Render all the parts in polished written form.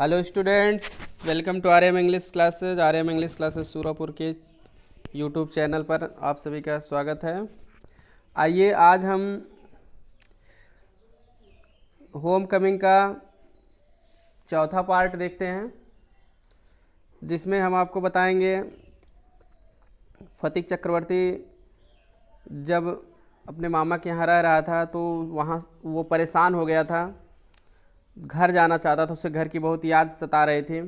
Hello students, welcome to R M English classes. R M English classes Surapur के YouTube channel पर आप सभी का स्वागत है। आइए आज हम होम कमिंग का चौथा पार्ट देखते हैं, जिसमें हम आपको बताएंगे फतीक चक्रवर्ती जब अपने मामा के यहाँ रह रहा था तो वहाँ वो परेशान हो गया था, घर जाना चाहता था, उसे घर की बहुत याद सता रही थी।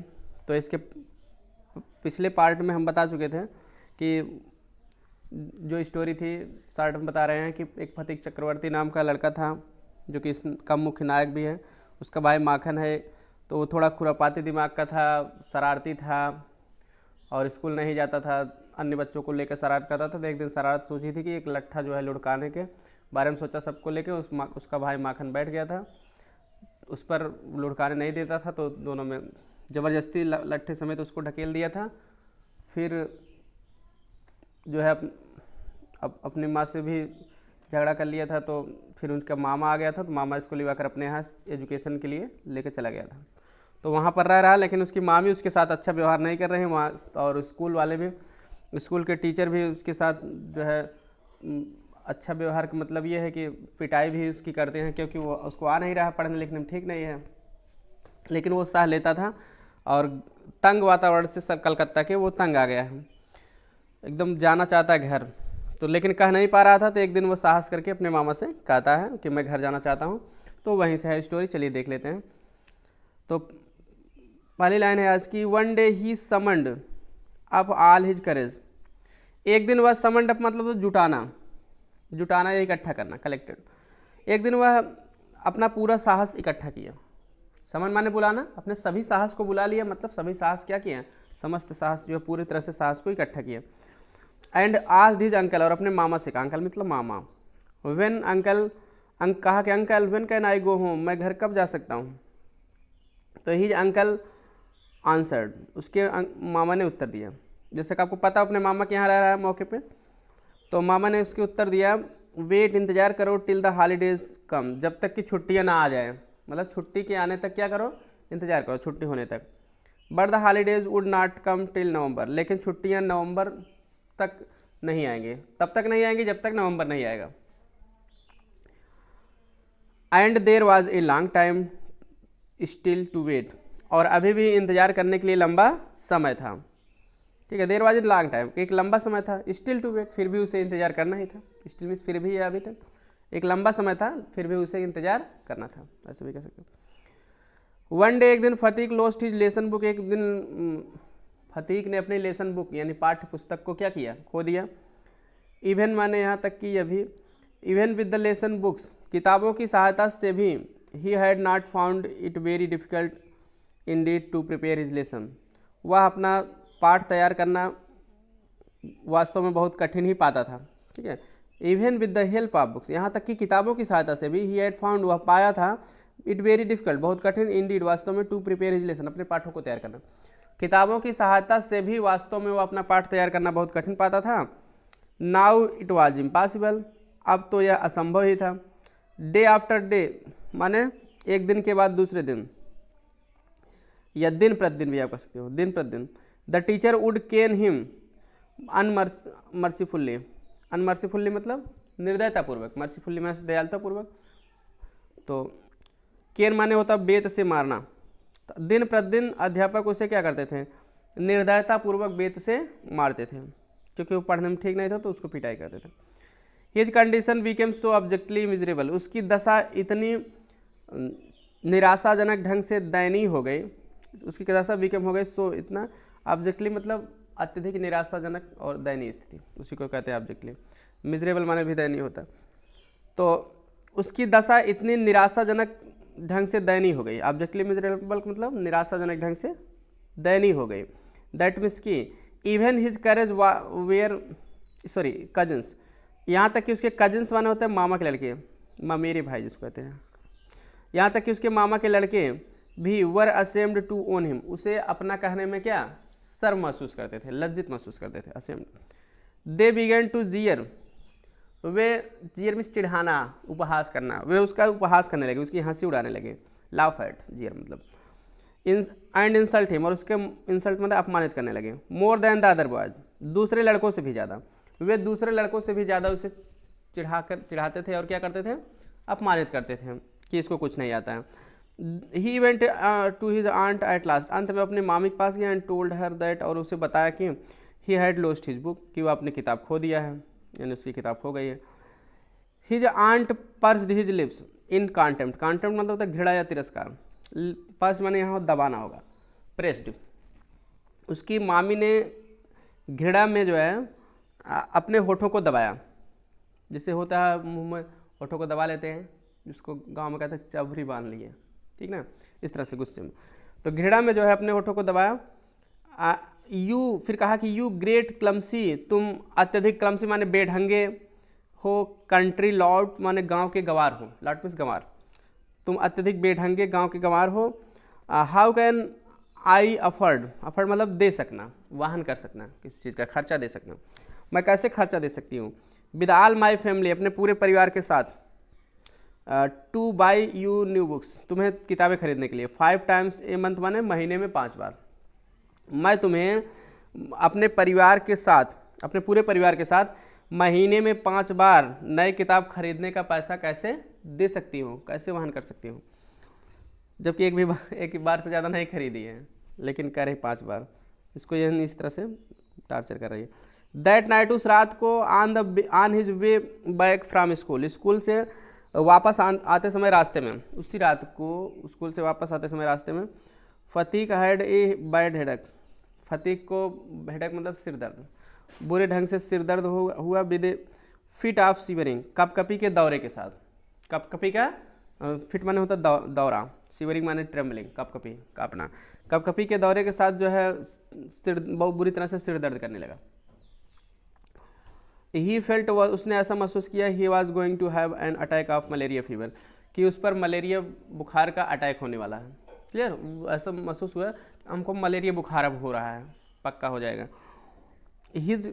तो इसके पिछले पार्ट में हम बता चुके थे कि जो स्टोरी थी शार्ट में बता रहे हैं कि एक फतीक चक्रवर्ती नाम का लड़का था जो कि इसका मुख्य नायक भी है। उसका भाई माखन है, तो वो थोड़ा खुरापाती दिमाग का था, शरारती था और स्कूल नहीं जाता था, अन्य बच्चों को लेकर शरारत करता था। तो एक दिन शरारत सोची थी कि एक लट्ठा जो है लुढ़काने के बारे में सोचा सबको लेके। उसका भाई माखन बैठ गया था, उस पर लुढ़काने नहीं देता था, तो दोनों में ज़बरदस्ती लट्ठे समेत उसको ढकेल दिया था। फिर जो है अपनी माँ से भी झगड़ा कर लिया था। तो फिर उनका मामा आ गया था, तो मामा इसको लिवा कर अपने यहाँ एजुकेशन के लिए लेकर चला गया था। तो वहाँ पर रह रहा, लेकिन उसकी माँ भी उसके साथ अच्छा व्यवहार नहीं कर रहे हैं वहाँ, और स्कूल वाले भी, स्कूल के टीचर भी उसके साथ जो है अच्छा व्यवहार का मतलब ये है कि पिटाई भी उसकी करते हैं, क्योंकि वो उसको आ नहीं रहा पढ़ने लिखने में ठीक नहीं है। लेकिन वो सह लेता था, और तंग वातावरण से सब कलकत्ता के वो तंग आ गया है, एकदम जाना चाहता है घर। तो लेकिन कह नहीं पा रहा था, तो एक दिन वो साहस करके अपने मामा से कहता है कि मैं घर जाना चाहता हूँ। तो वहीं से है स्टोरी, चलिए देख लेते हैं। तो पहली लाइन है आज की, वन डे ही समंड अप ऑल हिज करेज। एक दिन वह समंड अप मतलब तो जुटाना या इकट्ठा करना, कलेक्टेड। एक दिन वह अपना पूरा साहस इकट्ठा किया। समन माने बुलाना, अपने सभी साहस को बुला लिया, मतलब सभी साहस क्या किया, समस्त साहस जो पूरी तरह से साहस को इकट्ठा किया। एंड आस्क्ड हिज अंकल, और अपने मामा से कहा, अंकल मतलब मामा। व्हेन अंकल, कहा कि uncle when can I go home, मैं घर कब जा सकता हूँ। तो हिज अंकल आंसर्ड, उसके मामा ने उत्तर दिया। जैसे कि आपको पता अपने मामा के यहाँ रह रहा है मौके पे, तो मामा ने उसके उत्तर दिया, वेट इंतजार करो टिल द हॉलीडेज कम, जब तक कि छुट्टियाँ ना आ जाए, मतलब छुट्टी के आने तक क्या करो, इंतजार करो छुट्टी होने तक। But the holidays would not come till नवंबर, लेकिन छुट्टियाँ नवंबर तक नहीं आएंगे, तब तक नहीं आएंगी जब तक नवंबर नहीं आएगा। And there was a long time still to wait, और अभी भी इंतजार करने के लिए लंबा समय था। ठीक है, there was it long time, एक लंबा समय था। स्टिल टू वेट, फिर भी उसे इंतजार करना ही था। स्टिल मीन्स फिर भी है, अभी तक एक लंबा समय था, फिर भी उसे इंतजार करना था, ऐसे भी कह सकते हो। वन डे, एक दिन, फतीक लॉस्ट हिज लेसन बुक, एक दिन फतीक ने अपनी लेसन बुक यानी पाठ्य पुस्तक को क्या किया, खो दिया। इवन माने यहाँ तक कि अभी, even with the lesson books, किताबों की सहायता से भी, he had not found it very difficult indeed to prepare his lesson, वह अपना पाठ तैयार करना वास्तव में बहुत कठिन ही पाता था। ठीक है, even with the help of books, यहाँ तक कि किताबों की सहायता से भी, ही हैड फाउंड, वह पाया था, इट वेरी डिफिकल्ट, बहुत कठिन, इंडीड वास्तव में, टू प्रिपेयर हिज लेसन, अपने पाठों को तैयार करना। किताबों की सहायता से भी वास्तव में वो अपना पाठ तैयार करना बहुत कठिन पाता था। नाउ इट वॉज इम्पॉसिबल, अब तो यह असंभव ही था। डे आफ्टर डे माने एक दिन के बाद दूसरे दिन, या दिन प्रतिदिन भी आप कह सकते हो, दिन प्रतिदिन। The teacher would cane him unmercifully, unmercifully मतलब निर्दयतापूर्वक, मर्सीफुल्ली माने दयालुतापूर्वक। तो केन माने होता बेत से मारना। तो दिन प्रतिदिन अध्यापक उसे क्या करते थे, निर्दयतापूर्वक बेत से मारते थे, क्योंकि वो पढ़ने में ठीक नहीं था तो उसको पिटाई करते थे। His condition became so abjectly miserable, उसकी दशा इतनी निराशाजनक ढंग से दयनीय हो गई, उसकी दशा बिकेम हो गई सो, इतना, ऑब्जेक्टली मतलब अत्यधिक निराशाजनक और दयनीय स्थिति, उसी को कहते हैं ऑब्जेक्टली। मिजरेबल माने भी दयनीय होता है। तो उसकी दशा इतनी निराशाजनक ढंग से दयनीय हो गई, ऑब्जेक्टली मिजरेबल मतलब निराशाजनक ढंग से दयनीय हो गई। दैट मीन्स की even his courage were, sorry cousins, यहाँ तक कि उसके कजन्स माने होते हैं मामा के लड़के, ममेरे भाई जिसको कहते हैं, यहाँ तक कि उसके मामा के लड़के भी वर असेम्ड टू ओन हिम, उसे अपना कहने में क्या, शर्म महसूस करते थे, लज्जित महसूस करते थे, असेम्ड। दे बिगन टू जियर, वे, जियर मीन्स चिढ़ाना, उपहास करना, वे उसका उपहास करने लगे, उसकी हंसी उड़ाने लगे, लाफ एट, जियर मतलब। एंड इंसल्ट हिम, और उसके इंसल्ट मतलब अपमानित करने लगे। More than the other boys, दूसरे लड़कों से भी ज़्यादा, वे दूसरे लड़कों से भी ज़्यादा उसे चिढ़ाते थे और क्या करते थे, अपमानित करते थे कि इसको कुछ नहीं आता है। He went to his aunt at last, अंत में अपने मामी के पास गया एंड टोल्ड हर दैट, और उसे बताया कि he had lost his book, कि वह अपनी किताब खो दिया है, यानी उसकी किताब खो गई है। His aunt pursed his lips in contempt, contempt मतलब होता है घृणा या तिरस्कार, पर्स मैंने यहाँ दबाना होगा, प्रेस्ड। उसकी मामी ने घृणा में जो है अपने होठों को दबाया, जिससे होता है मुंह में होठों को दबा लेते हैं, जिसको गांव में कहते हैं चबरी बांध लिए, ठीक ना, इस तरह से गुस्से में। तो घृणा में जो है अपने होठों को दबाया। यू, फिर कहा कि यू ग्रेट क्लमसी, तुम अत्यधिक क्लमसी माने बेढंगे हो, कंट्री लॉट माने गांव के गंवार हो, लॉट मीन्स गंवार, तुम अत्यधिक बेढंगे गांव के गंवार हो। How can I afford, afford मतलब दे सकना, वाहन कर सकना, किसी चीज़ का खर्चा दे सकना, मैं कैसे खर्चा दे सकती हूँ। विद ऑल माई फैमिली, अपने पूरे परिवार के साथ। Two by you new books, तुम्हें किताबें खरीदने के लिए। 5 टाइम्स ए मंथ माने महीने में 5 बार। मैं तुम्हें अपने परिवार के साथ, अपने पूरे परिवार के साथ महीने में 5 बार नए किताब खरीदने का पैसा कैसे दे सकती हूँ, कैसे वहन कर सकती हूँ, जबकि एक बार से ज़्यादा नहीं खरीदी है, लेकिन कह रही 5 बार। इसको ये इस तरह से टार्चर कर रही है। दैट नाइट, उस रात को, on his way back from school, school से वापस आते समय रास्ते में, उसी रात को स्कूल से वापस आते समय रास्ते में, फतीक हैड ए बैड हेडक, फतीक को हेडक मतलब सिर दर्द, बुरे ढंग से सिर दर्द हुआ विद फिट ऑफ सीवरिंग, कपकपी के दौरे के साथ। कपकपी का फिट माने होता दौरा, सीवरिंग माने ट्रेम्बलिंग, कपकपी कांपना, कपकपी के दौरे के साथ जो है सिर बहुत बुरी तरह से सिर दर्द करने लगा। ही फेल्ट, उसने ऐसा महसूस किया, he was going to have an attack of malaria fever, कि उस पर मलेरिया बुखार का अटैक होने वाला है। क्लियर, ऐसा महसूस हुआ हमको मलेरिया बुखार अब हो रहा है, पक्का हो जाएगा। हिज,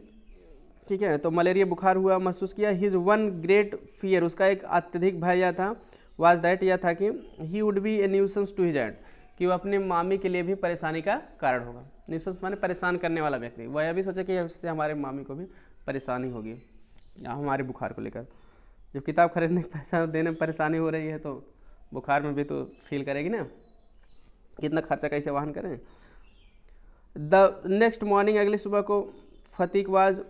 ठीक है, तो मलेरिया बुखार हुआ, महसूस किया। हिज वन ग्रेट फियर, उसका एक अत्यधिक भय यह था, वाज दैट, यह था कि he would be a nuisance to his aunt, कि वह अपने मामी के लिए भी परेशानी का कारण होगा। न्यूसेंस माने परेशान करने वाला व्यक्ति, वह यह भी सोचा कि इससे हमारे मामी को भी परेशानी होगी या हमारे बुखार को लेकर। जब किताब खरीदने का पैसा देने में परेशानी हो रही है तो बुखार में भी तो फील करेगी ना, कितना खर्चा कैसे वहन करें। द नेक्स्ट मॉर्निंग, अगली सुबह को, Phatik was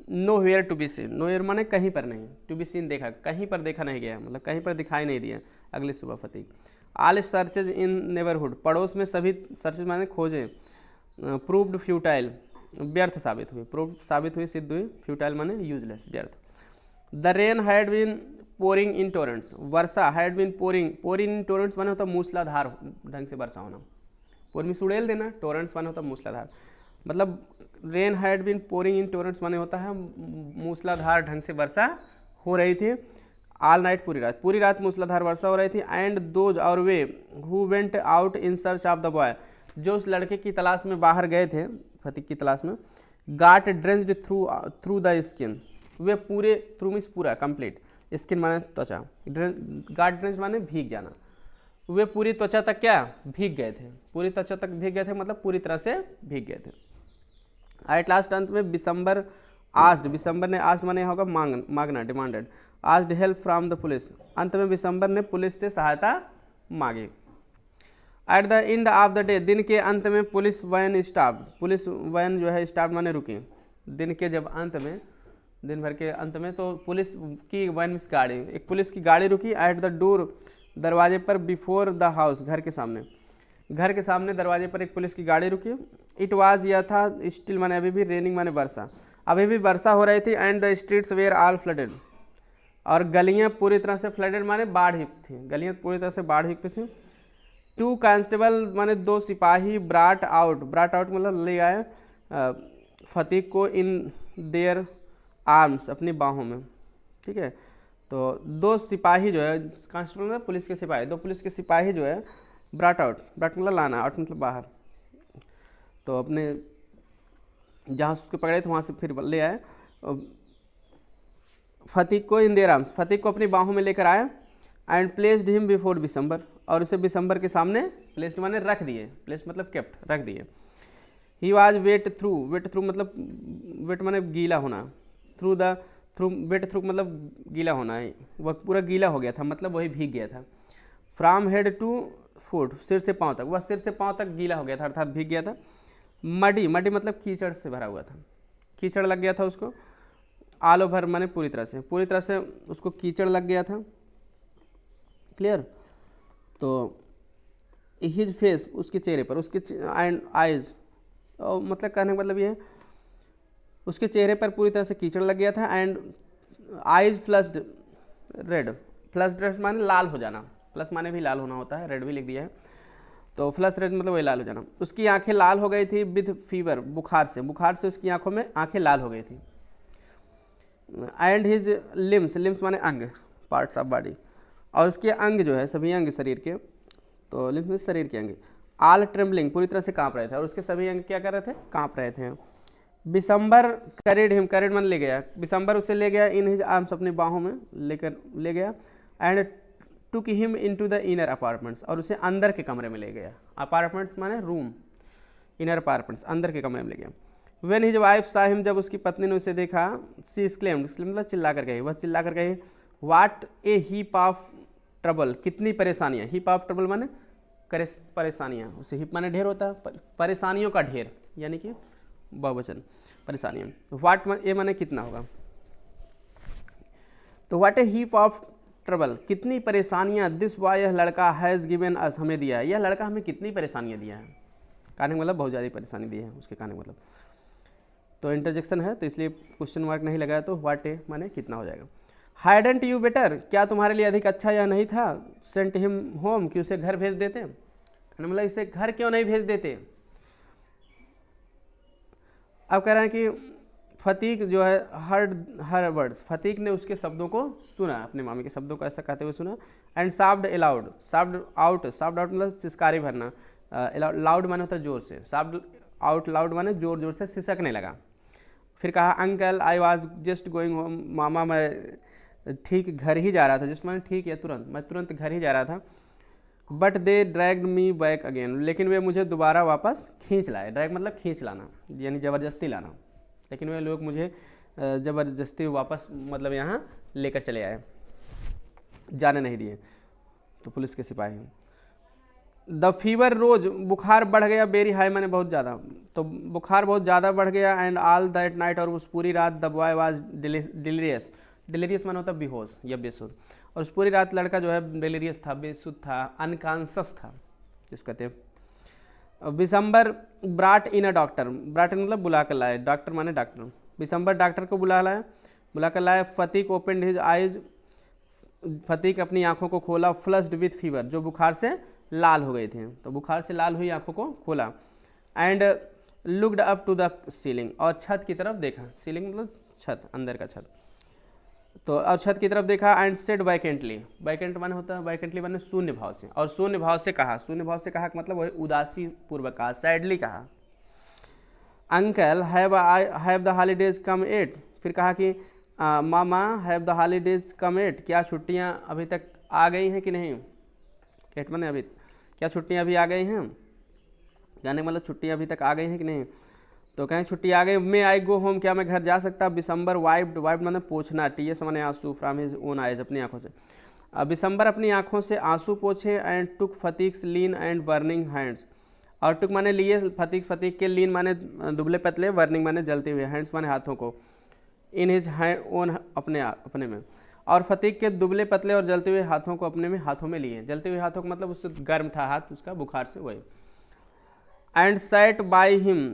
nowhere to be seen, nowhere माने कहीं पर नहीं, टू बी सीन देखा, कहीं पर देखा नहीं गया, मतलब कहीं पर दिखाई नहीं दिया अगली सुबह फतीक। ऑल सर्चेज इन नेबरहुड, पड़ोस में सभी सर्चेज माने खोजे, प्रूव्ड फ्यूटाइल, व्यर्थ साबित हुई, प्रूव्ड साबित हुई, सिद्ध हुई, फ्यूटाइल माने यूजलेस, व्यर्थ। The rain had been pouring in torrents, वर्षा had been pouring in torrents माने होता मूसलाधार ढंग से वर्षा होना, पोर में सुड़ेल देना, टोरेंट्स माने होता मूसलाधार, मतलब rain had been pouring in torrents माने होता है मूसलाधार ढंग से वर्षा हो रही थी। ऑल नाइट, पूरी रात मूसलाधार वर्षा हो रही थी। एंड दोज, और वे, who went out in search of the boy, जो उस लड़के की तलाश में बाहर गए थे, फतीक की तलाश में, गाट ड्रेंच्ड थ्रू द स्किन, वे पूरे, थ्रू मीन्स पूरा, कंप्लीट, स्किन माने त्वचा, गाट ड्रेंच माने भीग जाना, वे पूरी त्वचा तक क्या भीग गए थे, पूरी त्वचा तक भीग गए थे मतलब पूरी तरह से भीग गए थे। एट लास्ट, अंत में, बिसम्बर आस्ड, बिसम्बर ने, आस्ड माने होगा मांगना, demanded, asked help from the police, अंत में बिसम्बर ने पुलिस से सहायता मांगी। At the end of the day, दिन के अंत में, police van stop, police van जो है स्टॉप माने रुकी, दिन के जब अंत में, दिन भर के अंत में, तो पुलिस की वैन मीन्स गाड़ी, एक पुलिस की गाड़ी रुकी। एट द डोर, दरवाजे पर, बिफोर द हाउस, घर के सामने, घर के सामने दरवाजे पर एक पुलिस की गाड़ी रुकी। इट वाज, यह था, स्टिल माने अभी भी, रेनिंग माने वर्षा, अभी भी वर्षा हो रही थी। And the streets were all flooded, और गलियां पूरी तरह से, फ्लडेड माने बाढ़ युक्त थी, गलियां पूरी तरह से बाढ़ युक्त थी। टू कांस्टेबल माने 2 सिपाही, ब्राट आउट मतलब ले आए फतीक को, इन देयर आर्म्स, अपनी बाहों में, ठीक है। तो 2 सिपाही जो है, कांस्टेबल में पुलिस के सिपाही, 2 पुलिस के सिपाही जो है, ब्राट आउट, ब्राट मतलब लाना, आउट मतलब बाहर, तो अपने जहाँ उसके पकड़े थे वहाँ से फिर ले आए फतीक को, इन देयर आर्म्स, फतीक को अपनी बाहों में लेकर आए। एंड प्लेस्ड हिम बिफोर बिसम्बर, और उसे बिसम्बर के सामने, प्लेस्ड माने रख दिए, प्लेस मतलब केप्ट, रख दिए। ही वॉज वेट थ्रू मतलब वेट माने गीला होना, वेट थ्रू मतलब गीला होना है, वह पूरा गीला हो गया था, मतलब वही भीग गया था। फ्रॉम हेड टू फुट, सिर से पाँव तक, वह सिर से पाँव तक गीला हो गया था, अर्थात भीग गया था। मडी मतलब कीचड़ से भरा हुआ था, कीचड़ लग गया था उसको। ऑल ओवर माने पूरी तरह से उसको कीचड़ लग गया था। क्लियर। तो हिज फेस, उसके चेहरे पर, उसके एंड आइज, मतलब कहने का मतलब ये है उसके चेहरे पर पूरी तरह से कीचड़ लग गया था। And eyes flushed red, flushed माने लाल हो जाना, प्लस माने भी लाल होना होता है, रेड भी लिख दिया है, तो फ्लश रेड मतलब वही लाल हो जाना। उसकी आंखें लाल हो गई थी विथ फीवर, बुखार से उसकी आंखों में आंखें लाल हो गई थी। एंड हिज लिम्स माने अंग, पार्ट्स ऑफ बॉडी, और उसके अंग जो है सभी अंग शरीर के, तो लिम्स में शरीर के अंग, आल ट्रेम्बलिंग पूरी तरह से कांप रहे थे, और उसके सभी अंग क्या कर रहे थे, कांप रहे थे। बिसम्बर करेड हिम, करेड मन ले गया, बिसम्बर उसे ले गया, इन हिज आर्म्स अपनी बाहों में लेकर ले गया। And took him into the inner apartments, और उसे अंदर के कमरे में ले गया। अपार्टमेंट्स माने रूम, इनर अपार्टमेंट्स अंदर के कमरे में ले गया। व्हेन हिज वाइफ सा हिम, जब उसकी पत्नी ने उसे देखा, सी एक्सक्लेम्ड, मतलब चिल्ला कर गई, वह चिल्ला कर गई, what A heap of trouble, कितनी परेशानियाँ, हीप ऑफ ट्रबल माने परेशानियाँ, उसे हीप माने ढेर होता है, परेशानियों का ढेर, यानी कि बहुवचन परेशानियाँ। व्हाट ए माने कितना होगा, तो what A heap of trouble, कितनी परेशानियां, दिस बॉय, यह लड़का, हैज़ गिवन अस, हमें दिया है, यह लड़का हमें कितनी परेशानियां दिया है, कहने का मतलब बहुत ज़्यादा परेशानी दी है उसके, कहने का मतलब। तो इंटरजेक्शन है तो इसलिए क्वेश्चन मार्क नहीं लगाया, तो व्हाट ए माने कितना हो जाएगा। हाइडेंट यू बेटर, क्या तुम्हारे लिए अधिक अच्छा यह नहीं था, सेंट हिम होम, कि उसे घर भेज देते, कहने मतलब इसे घर क्यों नहीं भेज देते। अब कह रहे हैं कि फतीक जो है हर वर्ड्स, फतीक ने उसके शब्दों को सुना, अपने मामी के शब्दों को ऐसा कहते हुए सुना। एंड साफ्ड अलाउड, साफ्ड आउट मतलब सिसकारी भरना, लाउड माने होता है जोर से, साफ्ड आउट लाउड माने जोर जोर से सिसकने लगा। फिर कहा uncle I was just going home, मामा मैं ठीक घर ही जा रहा था, जस्ट माने ठीक या तुरंत, मैं तुरंत घर ही जा रहा था। But they dragged me back again, लेकिन वे मुझे दोबारा वापस खींच लाए, ड्रैग मतलब खींच लाना यानी ज़बरदस्ती लाना, लेकिन वे लोग मुझे ज़बरदस्ती वापस मतलब यहाँ लेकर चले आए, जाने नहीं दिए, तो पुलिस के सिपाही। द फीवर रोज, बुखार बढ़ गया, बेरी हाई माने बहुत ज़्यादा, तो बुखार बहुत ज़्यादा बढ़ गया। एंड ऑल दैट नाइट, और उस पूरी रात, the boy was delirious, delirious माने होता है बेहोश या बेसुध, और उस पूरी रात लड़का जो है डिलीरियस था, बेसुध था, अनकॉन्शस था जिसको कहते हैं। बिसम्बर ब्राट इन अ डॉक्टर, ब्राट मतलब बुला कर लाए, डॉक्टर माने डॉक्टर, बिसम्बर डॉक्टर को बुला कर लाए। फतीक ओपनड हिज आइज, फतीक अपनी आंखों को खोला। फ्लस्ड विथ फीवर, जो बुखार से लाल हो गए थे, तो बुखार से लाल हुई आंखों को खोला। And looked up to the ceiling, और छत की तरफ देखा, सीलिंग मतलब छत, अंदर का छत, तो और छत की तरफ देखा। एंड सेड वैकेंटली, वैकेंट माने होता है, वैकेंटली माने शून्य भाव से, और शून्य भाव से कहा, शून्य भाव से कहा मतलब वही उदासी पूर्वक कहा, सैडली कहा, uncle have the holidays come at, फिर कहा कि मामा have the holidays come at, क्या छुट्टियां अभी तक आ गई हैं कि नहीं, एट माने अभी, क्या छुट्टियां अभी आ गई हैं, जाने मतलब छुट्टियां अभी तक आ गई हैं कि नहीं, तो कहें छुट्टी आ गई। मे आई गो होम, क्या मैं घर जा सकता। बिसम्बर वाइप्ड माने पोछना, टीएस माने आंसू, फ्रॉम हिज ओन आइज, अपनी आंखों से। बिसम्बर अपनी आंखों से आंसू पोछे। And took Phatik's lean and burning hands, और टुक माने लिए, फतीक के लीन माने दुबले पतले, बर्निंग माने जलते हुए, हैंड्स माने हाथों को, इन हिज ओन अपने में, और फतीक के दुबले पतले और जलते हुए हाथों को अपने में, हाथों में लिए, जलते हुए हाथों को मतलब उससे गर्म था हाथ उसका बुखार से, वही। एंड सैट बाई हिम,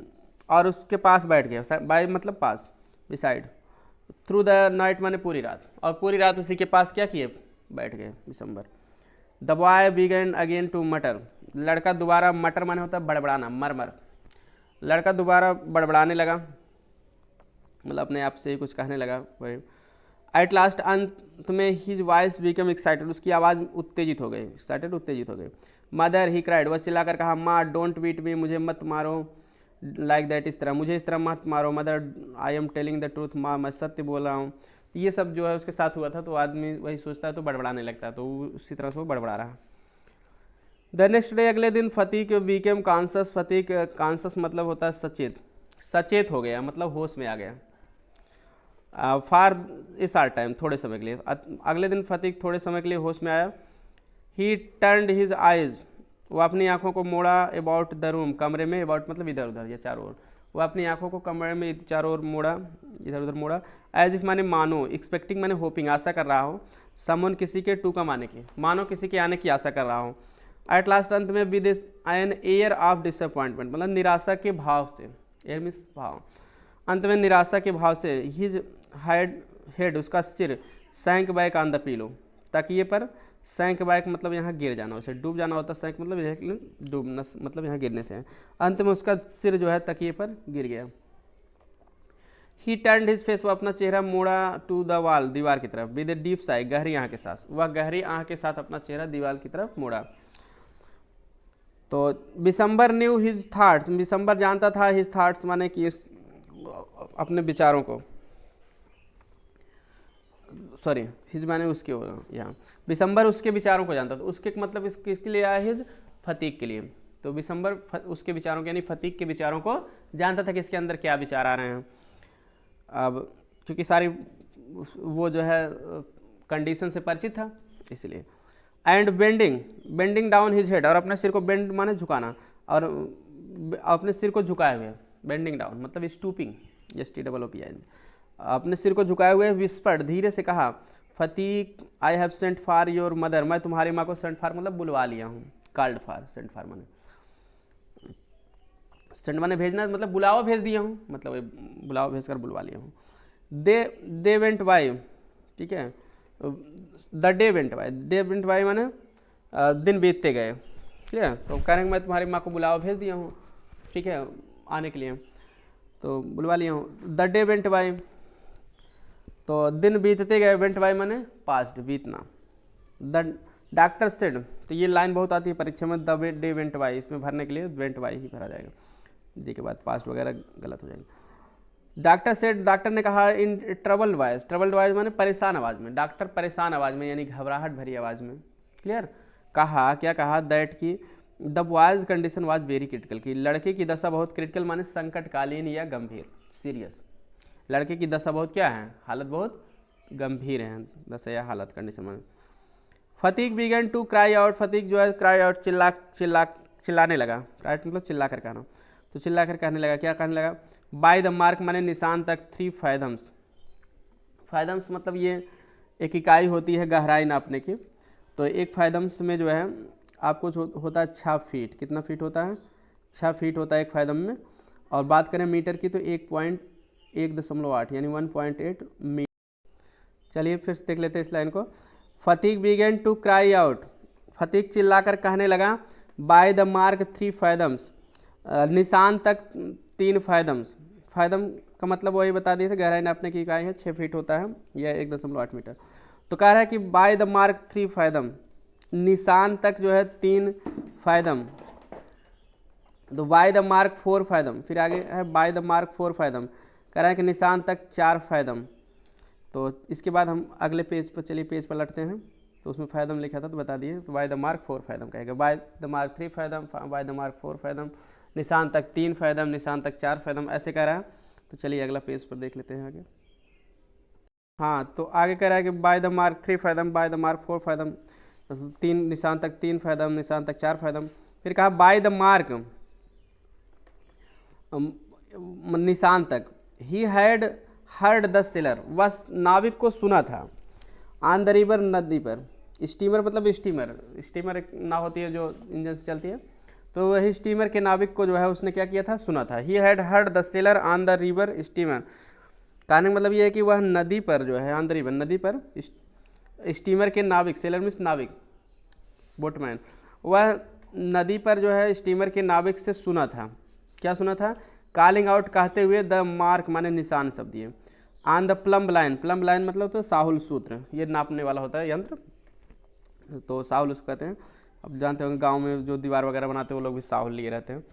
और उसके पास बैठ गया, बाई मतलब पास, बिसाइड, थ्रू द नाइट माने पूरी रात, और पूरी रात उसी के पास क्या किए, बैठ गए बिसम्बर। The boy began again to mutter, लड़का दोबारा, मटर माने होता है बड़बड़ाना, मरमर, लड़का दोबारा बड़बड़ाने लगा, मतलब अपने आप से ही कुछ कहने लगा, वही। एट लास्ट, अंत में हिज वॉइस बिकम एक्साइटेड, उसकी आवाज़ उत्तेजित हो गई, एक्साइटेड उत्तेजित हो गई। मदर ही क्राइड, वह चिल्लाकर कहा, माँ डोंट बीट मी, मुझे मत मारो, लाइक दैट, इस तरह, मुझे इस तरह मत मारो। Mother I am telling the truth, माँ मैं सत्य बोल रहा हूँ। ये सब जो है उसके साथ हुआ था, तो आदमी वही सोचता है तो बड़बड़ाने लगता है, तो उसी तरह से वो बड़बड़ा रहा। द नेक्स्ट डे, अगले दिन, फतीक बीकेम कॉन्सस। फतीक कॉन्सस मतलब होता है सचेत, सचेत हो गया मतलब होश में आ गया। फॉर ए शॉर्ट टाइम, थोड़े समय के लिए। अगले दिन फतीक थोड़े समय के लिए होश में आया। ही टर्नड हिज आइज, वो अपनी आंखों को मोड़ा। अबाउट द रूम, कमरे में, अबाउट मतलब इधर उधर या चारों ओर, वो अपनी आंखों को कमरे में चारों ओर मोड़ा, इधर उधर मोड़ा। एज इफ माने मानो, एक्सपेक्टिंग माने होपिंग, आशा कर रहा हो। समन किसी के टू कम आने की, मानो किसी के आने की आशा कर रहा हो। एट लास्ट, अंत में, with an air of disappointment मतलब निराशा के भाव से, एयर मीन्स भाव, अंत में निराशा के भाव से, हिज हेड उसका सिर, सैंक बैक ऑन द पिलो, तकिए पर, सैंक बैक मतलब यहाँ गिर जाना, उसे डूब जाना होता है, सैंक मतलब डूबना मतलब यहाँ गिरने से है। अंत में उसका सिर जो है तकिए पर गिर गया। ही टर्न्ड हिज फेस, वो अपना चेहरा मोड़ा, टू द वॉल, दीवार की तरफ, विद ए डीप साई, गहरी आंख के साथ, वह गहरी आंख के साथ अपना चेहरा दीवार की तरफ मोड़ा। तो बिसम्बर न्यू हिज थाट्स, बिसम्बर जानता था हिज थाट्स माने कि अपने विचारों को, सॉरी हिज माने उसके, यहाँ बिसम्बर उसके विचारों को जानता था। उसके मतलब किसके लिए आया, हिज, फतीक के लिए। तो बिसम्बर उसके विचारों के यानी फतीक के विचारों को जानता था कि इसके अंदर क्या विचार आ रहे हैं। अब क्योंकि सारी वो जो है कंडीशन से परिचित था इसलिए। And bending, bending down his head, और अपने सिर को, बेंड माने झुकाना, और अपने सिर को झुकाए हुए, बेंडिंग डाउन मतलब स्टूपिंग, STOOPI, अपने सिर को झुकाए हुए, विस्पर्ड, धीरे से कहा, Phatik I have sent for your mother, मैं तुम्हारी माँ को सेंट फॉर मतलब बुलवा लिया हूँ, कॉल्ड फॉर, सेंट फॉर माने, सेंट माने भेजना मतलब बुलावा भेज दिया हूँ, मतलब बुलावा भेजकर बुलवा लिया हूँ। दे वेंट बाय, ठीक है, the day went by, day went by माने दिन बीतते गए, ठीक है। तो कह रहे हैं मैं तुम्हारी माँ को बुलावा भेज दिया हूँ, ठीक है, आने के लिए, तो बुलवा लिया हूँ। द डे वेंट बाय, तो दिन बीतते गए, वेंट बाय माने पास्ट, बीतना। द डॉक्टर सेड, तो ये लाइन बहुत आती है परीक्षा में, द डे वेंट बाय, इसमें भरने के लिए वेंट बाय ही भरा जाएगा, जी के बाद पास्ट वगैरह गलत हो जाएगा। डॉक्टर सेड, डॉक्टर ने कहा, इन ट्रबल्ड वॉइस, ट्रबल्ड वॉइस माने परेशान आवाज़ में, डॉक्टर परेशान आवाज़ में यानी घबराहट भरी आवाज़ में, क्लियर। कहा, क्या कहा, दैट की the boys condition was very critical, की लड़के की दशा बहुत क्रिटिकल माने संकटकालीन या गंभीर, सीरियस। लड़के की दशा बहुत क्या है, हालत बहुत गंभीर है, दशा या हालत, कंडीशन माने। फतीक बिगन टू क्राई आउट, फतीक जो है क्राई आउट, चिल्लाने लगा, राइट मतलब चिल्ला कर कहना, तो चिल्ला कर कहने लगा, क्या कहने लगा, बाय द मार्क माने निशान तक, 3 फैदम्स, फैदम्स मतलब ये एक इकाई होती है गहराई नापने की, तो एक फैदम्स में जो है आपको होता है 6 फीट, कितना फीट होता है, 6 फीट होता है एक फैदम में। और बात करें मीटर की तो 1.1.8 यानी 1.8 मीटर। चलिए फिर से देख लेते हैं इस लाइन को। फतीक बिगन टू क्राई आउट, फतीक चिल्लाकर कहने लगा, बाय द मार्क 3 फैदम्स, निशान तक 3 फैदम्स, फैदम का मतलब वही बता दिए थे, गहराई नापने की इकाई है, 6 फीट होता है या 1.8 मीटर। तो कह रहा है कि बाय द मार्क 3 फैदम, निशान तक जो है 3 फैदम, तो बाय द मार्क 4 फैदम, फिर आगे है बाय द मार्क 4 फैदम, कह रहा है कि निशान तक 4 फैदम। तो इसके बाद हम अगले पेज पर, चलिए पेज पर लटते हैं, तो उसमें फैदम लिखा था तो बता दिए, तो बाय द मार्क 4 फैदम कहेगा, by the mark 3 fathom, by the mark 4 fathom, निशान तक 3 फैदम, निशान तक 4 फैदम, ऐसे कह रहा है। तो चलिए अगला पेज पर देख लेते हैं आगे। हाँ, तो आगे कह रहा है कि by the mark 3 fathom, by the mark 4 fathom, 3 निशान तक 3 फैदम, निशान तक 4 फैदम। फिर कहा बाय द मार्क, निशान तक, he had heard the seller, वह नाविक को सुना था, ऑन द रिवर, नदी पर, स्टीमर मतलब स्टीमर, स्टीमर एक नाव होती है जो इंजन से चलती है, तो वही स्टीमर के नाविक को जो है उसने क्या किया था, सुना था। He had heard the seller on the river steamer, कहने का मतलब ये है कि वह नदी पर जो है, ऑन द रिवर नदी पर, स्टीमर के नाविक, सेलर मीन्स नाविक, बोटमैन, वह नदी पर जो है स्टीमर के नाविक से सुना था, क्या सुना था, कॉलिंग आउट कहते हुए, द मार्क माने निशान शब्द ये, on the plumb line, plumb line मतलब तो साहुल सूत्र, ये नापने वाला होता है यंत्र, तो साहुल उसको कहते हैं। अब जानते होंगे गांव में जो दीवार वगैरह बनाते हैं वो लोग भी साहुल लिए रहते हैं,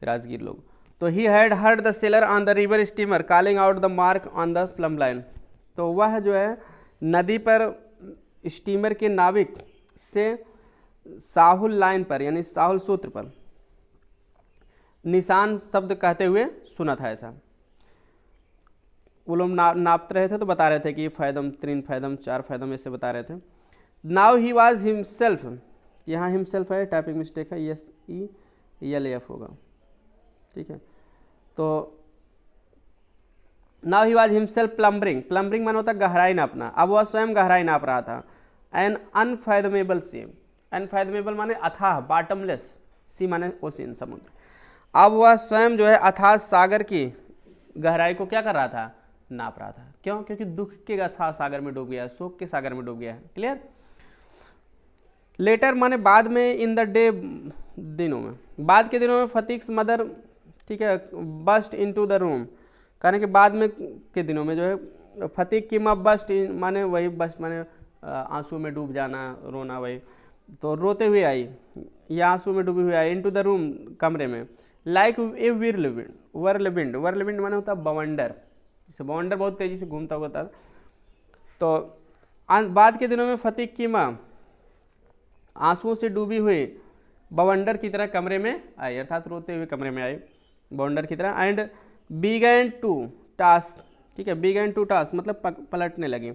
राजगीर लोग। तो he had heard the seller on the river steamer calling out the mark on the plumb line, तो वह जो है नदी पर स्टीमर के नाविक से साहुल लाइन पर यानी साहुल सूत्र पर निशान शब्द कहते हुए सुना था। ऐसा वो लोग नापते रहे थे तो बता रहे थे कि 3 फैदम 4 फैदम ऐसे बता रहे थे। नाउ ही वाज हिमसेल्फ, यहाँ हिमसेल्फ है, टाइपिंग मिस्टेक है, SELF होगा, ठीक है। तो now he was himself plumbing, plumbing माना होता है गहराई नापना, अब वह स्वयं गहराई नाप रहा था। एन अनफैदमेबल सी, अनफैदमेबल माने अथाह, बॉटमलेस, सी माने ओशियन, समुद्र। अब वह स्वयं जो है अथाह सागर की गहराई को क्या कर रहा था, नाप रहा था। क्यों? क्योंकि दुख के अथाह सागर में डूब गया है, शोक के सागर में डूब गया है। क्लियर? लेटर माने बाद में, इन द डे दिनों में, बाद के दिनों में फतीक्स मदर, ठीक है, बस्ट इनटू द रूम, कहने के बाद में के दिनों में जो है फतीक की माँ बस्ट माने वही बस्ट माने आंसू में डूब जाना, रोना, वही तो रोते हुए आई या आंसू में डूबी हुई आई इनटू द रूम, कमरे में, लाइक ए वर्लविंड, वर्लविंड माने होता है बवंडर, जैसे बवंडर बहुत तेजी से घूमता हुआ था। तो बाद के दिनों में फतीक की माँ आंसुओं से डूबी हुई बवंडर की तरह कमरे में आई, अर्थात रोते हुए कमरे में आई बवंडर की तरह। एंड बिगैन टू टास्क, ठीक है, बिगैन टू टास्क मतलब पलटने लगी,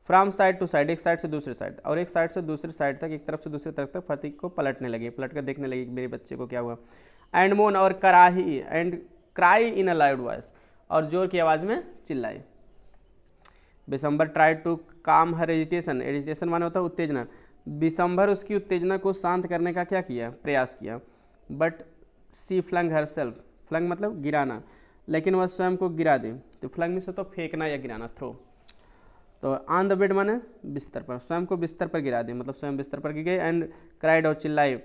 फ्रॉम साइड टू साइड, एक साइड से दूसरे साइड, और एक साइड से दूसरे साइड तक, एक तरफ से दूसरी तरफ तक फतीक को पलटने लगी, पलट कर देखने लगी मेरे बच्चे को क्या हुआ। एंड मोन, और कराही, and cry in a loud voice, और जोर की आवाज़ में चिल्लाई। बिशंबर ट्राई टू काम हर एजिटेशन, एजिटेशन माने होता है उत्तेजना, बिशंबर उसकी उत्तेजना को शांत करने का क्या किया, प्रयास किया। But she flung herself, flung मतलब गिराना, लेकिन वह स्वयं को गिरा दी। तो फ्लंग में से तो फेंकना या गिराना, थ्रो। तो ऑन द बेड माने बिस्तर पर, स्वयं को बिस्तर पर गिरा दी, मतलब स्वयं बिस्तर पर गिर गई। एंड क्राइड, और चिल्लाई,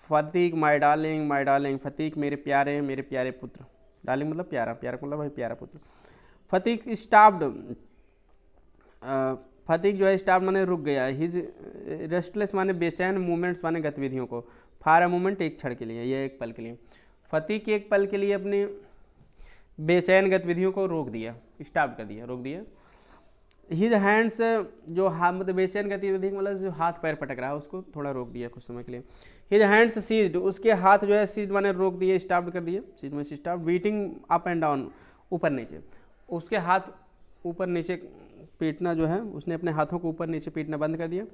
फतीक माई डार्लिंग, फतीक मेरे प्यारे पुत्र, डार्लिंग मतलब प्यारा, प्यारा मतलब भाई प्यारा पुत्र। फतीक स्टॉप्ड, फतीक जो है स्टॉप माने रुक गया, हिज रेस्टलेस माने बेचैन, मूवमेंट्स माने गतिविधियों को, फार अ मोमेंट एक क्षण के लिए, यह एक पल के लिए। फतीक एक पल के लिए अपनी बेचैन गतिविधियों को रोक दिया, स्टॉप कर दिया, रोक दिया। हिज हैंड्स, जो हाथ मतलब बेचैन गतिविधि मतलब जो हाथ पैर पटक रहा है उसको थोड़ा रोक दिया कुछ समय के लिए। हिज हैंड्स सीज्ड, उसके हाथ जो है सीज्ड माने रोक दिए, स्टॉप कर दिए, सीज में stop. Beating up and down, ऊपर नीचे, उसके हाथ ऊपर नीचे पीटना जो है, उसने अपने हाथों को ऊपर नीचे पीटना बंद कर दिया।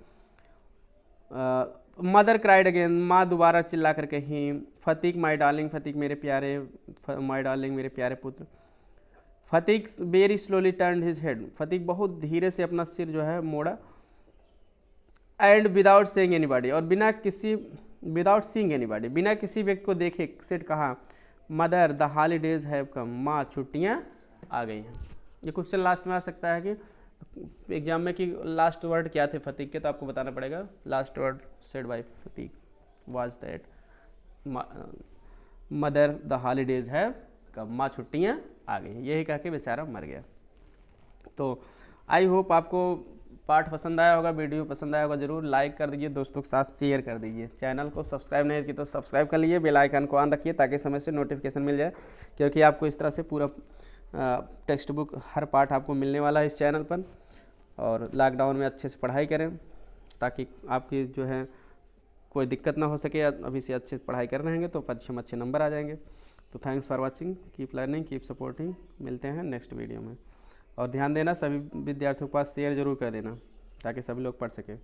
मदर क्राइड अगेन, माँ दोबारा चिल्ला कर कही, फतीक माई डार्लिंग, फतीक मेरे प्यारे, माई डार्लिंग मेरे प्यारे पुत्र। Phatik very slowly turn his head, Phatik बहुत धीरे से अपना सिर जो है मोड़ा। एंड विदाउट सेइंग एनीबॉडी, और बिना किसी, विदाउट सीइंग एनीबॉडी, बिना किसी व्यक्ति को देखे सेठ कहा, mother the holidays have come, माँ छुट्टियाँ आ गई हैं। ये क्वेश्चन लास्ट में आ सकता है कि एग्जाम में कि लास्ट वर्ड क्या थे फतीक के, तो आपको बताना पड़ेगा। Last word said by Phatik was that mother the holidays have come, माँ छुट्टियाँ आ गई, यही कह के बेचारा मर गया। तो आई होप आपको पाठ पसंद आया होगा, वीडियो पसंद आया होगा, जरूर लाइक कर दीजिए, दोस्तों के साथ शेयर कर दीजिए। चैनल को सब्सक्राइब नहीं किया तो सब्सक्राइब कर लीजिए, बेल आइकन को ऑन रखिए ताकि समय से नोटिफिकेशन मिल जाए, क्योंकि आपको इस तरह से पूरा टेक्स्ट बुक हर पाठ आपको मिलने वाला है इस चैनल पर। और लॉकडाउन में अच्छे से पढ़ाई करें ताकि आपकी जो है कोई दिक्कत ना हो सके, अभी से अच्छे से पढ़ाई कर रहेंगे तो परीक्षा में अच्छे नंबर आ जाएंगे। तो thanks for watching, keep learning, keep supporting, मिलते हैं नेक्स्ट वीडियो में। और ध्यान देना, सभी विद्यार्थियों के पास शेयर जरूर कर देना ताकि सभी लोग पढ़ सकें।